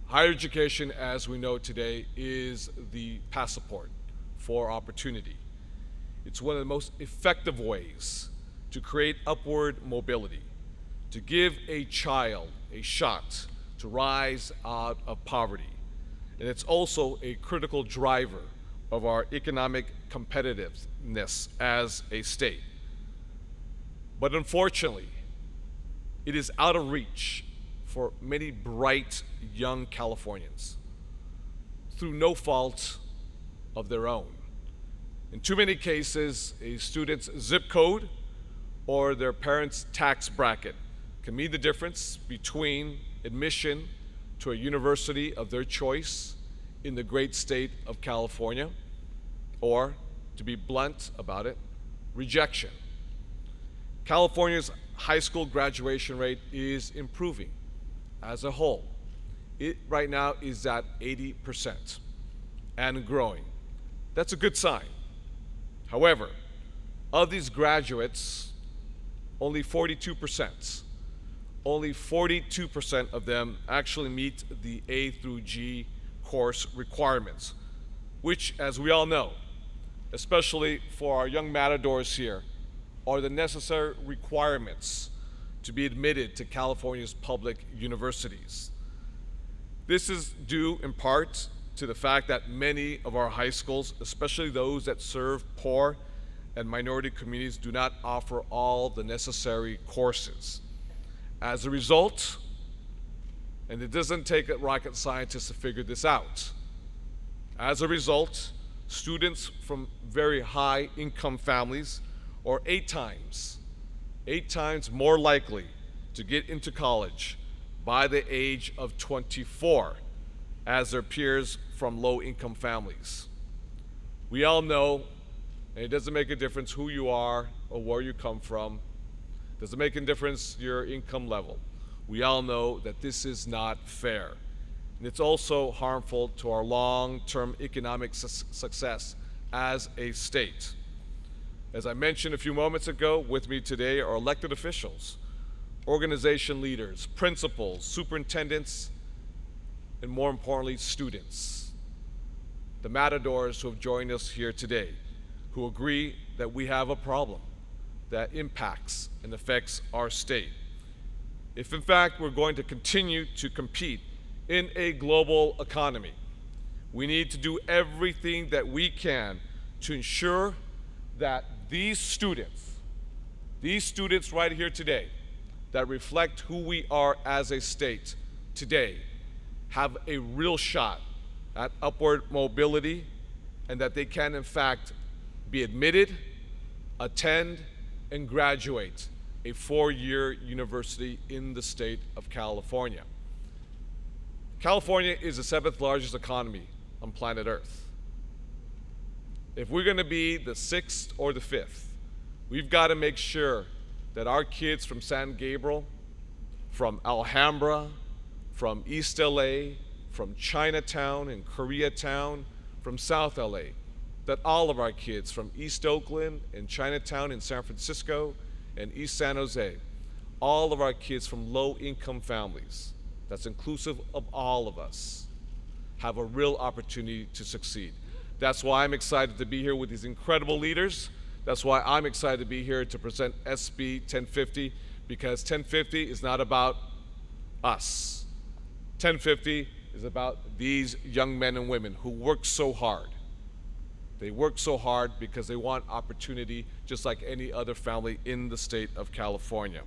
Higher education, as we know today, is the passport for opportunity. It's one of the most effective ways to create upward mobility, to give a child a shot to rise out of poverty. And it's also a critical driver of our economic competitiveness as a state. But unfortunately, it is out of reach for many bright young Californians through no fault of their own. In too many cases, a student's zip code or their parents' tax bracket can mean the difference between admission to a university of their choice in the great state of California, or, to be blunt about it, rejection. California's high school graduation rate is improving as a whole. It right now is at 80% and growing. That's a good sign. However, of these graduates, only 42%, only 42% of them actually meet the A through G course requirements, which, as we all know, especially for our young matadors here, are the necessary requirements to be admitted to California's public universities. This is due in part to the fact that many of our high schools, especially those that serve poor and minority communities, do not offer all the necessary courses. As a result, and it doesn't take a rocket scientist to figure this out, as a result, students from very high income families are eight times more likely to get into college by the age of 24 as their peers from low-income families. We all know, and it doesn't make a difference who you are or where you come from, doesn't make a difference your income level. We all know that this is not fair. And it's also harmful to our long-term economic success as a state. As I mentioned a few moments ago, with me today are elected officials, organization leaders, principals, superintendents, and more importantly, students. The matadors who have joined us here today, who agree that we have a problem that impacts and affects our state. If in fact we're going to continue to compete in a global economy, we need to do everything that we can to ensure that these students right here today, that reflect who we are as a state today, have a real shot at upward mobility, and that they can in fact be admitted, attend, and graduate a four-year university in the state of California. California is the seventh largest economy on planet Earth. If we're going to be the sixth or the fifth, we've got to make sure that our kids from San Gabriel, from Alhambra, from East LA, from Chinatown and Koreatown, from South LA, that all of our kids from East Oakland and Chinatown in San Francisco and East San Jose, all of our kids from low-income families, that's inclusive of all of us, have a real opportunity to succeed. That's why I'm excited to be here with these incredible leaders. That's why I'm excited to be here to present SB 1050, because 1050 is not about us. 1050 is about these young men and women who work so hard. They work so hard because they want opportunity just like any other family in the state of California.